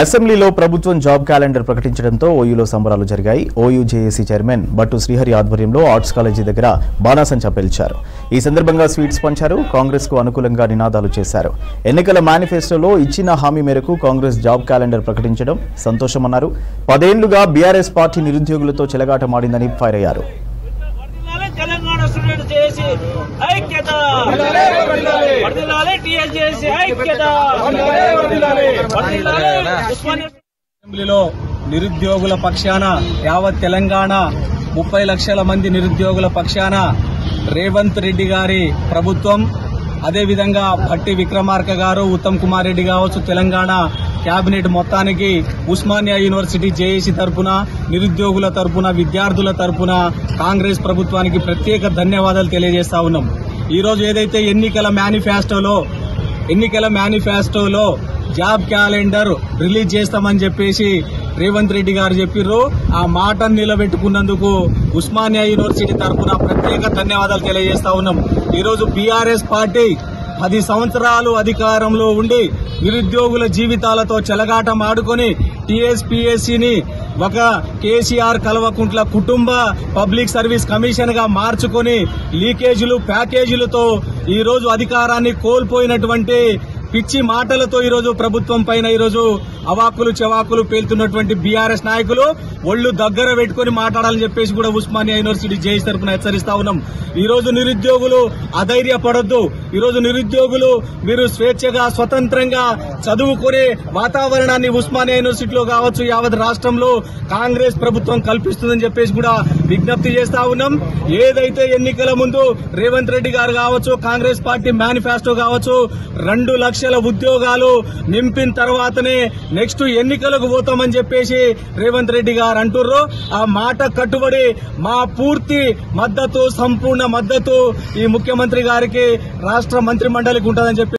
అసెంబ్లీలో ప్రభుత్వం job calendar ప్రకటించడంతో ఓయూలో సంబరాలు జరిగాయి. ఓయూ జేఏసీ చైర్మన్ బట్టు శ్రీహరి ఆధ్వర్యంలో ఆర్ట్స్ కాలేజీ దగ్గర బాణాసంచా పేల్చారు. ఈ సందర్భంగా స్వీట్స్ పంచారు. కాంగ్రెస్ కు అనుకూలంగా నినాదాలు చేశారు. ఎన్నికల మేనిఫెస్టోలో ఇచ్చిన హామీ మేరకు కాంగ్రెస్ జాబ్ క్యాలెండర్ ప్రకటించడం సంతోషమన్నారు. 10 ఏళ్లుగా బీఆర్ఎస్ పార్టీ నిరుద్యోగులతో చెలగాటమాడిందని ఫైర్ అయ్యారు. తెలంగాణ స్టూడెంట్ చేసి ఐక్యత వర్ధిల్లాలి టీఎస్ చేసి ఐక్యత అసెంబ్లీలో నిరుద్యోగుల పక్షాన యావత్ తెలంగాణ 30 లక్షల మంది నిరుద్యోగుల పక్షాన రేవంత్ రెడ్డి గారి ప్రభుత్వం, అదేవిధంగా భట్టి విక్రమార్క గారు, ఉత్తమ్ కుమార్ రెడ్డి కావచ్చు, తెలంగాణ కేబినెట్ మొత్తానికి ఉస్మానియా యూనివర్సిటీ జేఏసీ తరపున, నిరుద్యోగుల తరపున, విద్యార్థుల తరపున కాంగ్రెస్ ప్రభుత్వానికి ప్రత్యేక ధన్యవాదాలు తెలియజేస్తా ఉన్నాం. ఈరోజు ఏదైతే ఎన్నికల మేనిఫెస్టోలో జాబ్ క్యాలెండర్ రిలీజ్ చేస్తామని చెప్పేసి రేవంత్ రెడ్డి గారు చెప్పిర్రు, ఆ మాటను నిలబెట్టుకున్నందుకు ఉస్మానియా యూనివర్సిటీ తరపున ప్రత్యేక ధన్యవాదాలు తెలియజేస్తా ఉన్నాం. ఈరోజు బీఆర్ఎస్ పార్టీ 10 సంవత్సరాలు అధికారంలో ఉండి నిరుద్యోగుల జీవితాలతో చెలగాటం ఆడుకొని టీఎస్పీఎస్సీని ఒక కేసీఆర్ కల్వకుంట్ల కుటుంబ పబ్లిక్ సర్వీస్ కమిషన్ గా మార్చుకొని లీకేజీలు ప్యాకేజీలతో ఈరోజు అధికారాన్ని కోల్పోయినటువంటి పిచ్చి మాటలతో ఈరోజు ప్రభుత్వం పైన ఈరోజు అవాకులు చెవాకులు పేలుతున్నటువంటి బీఆర్ఎస్ నాయకులు ఒళ్ళు దగ్గర పెట్టుకుని మాట్లాడాలని చెప్పేసి కూడా ఉస్మానియా యూనివర్సిటీ జేఏసీ తరఫున హెచ్చరిస్తా ఉన్నాం. ఈ రోజు నిరుద్యోగులు అధైర్యపడొద్దు. ఈ రోజు నిరుద్యోగులు మీరు స్వేచ్ఛగా స్వతంత్రంగా చదువుకునే వాతావరణాన్ని ఉస్మానియా యూనివర్సిటీలో కావచ్చు, యావత్ రాష్ట్రంలో కాంగ్రెస్ ప్రభుత్వం కల్పిస్తుందని చెప్పేసి కూడా విజ్ఞప్తి చేస్తా ఉన్నాం. ఏదైతే ఎన్నికల ముందు రేవంత్ రెడ్డి గారు కావచ్చు, కాంగ్రెస్ పార్టీ మేనిఫెస్టో కావచ్చు, 2 లక్షల ఉద్యోగాలు నింపిన తర్వాతనే నెక్స్ట్ ఎన్నికలకు పోతామని చెప్పేసి రేవంత్ రెడ్డి గారు అంటుర్రు. ఆ మాట కట్టుబడి మా పూర్తి మద్దతు, సంపూర్ణ మద్దతు ఈ ముఖ్యమంత్రి గారికి, రాష్ట్ర మంత్రి మండలికి ఉంటుందని చెప్పి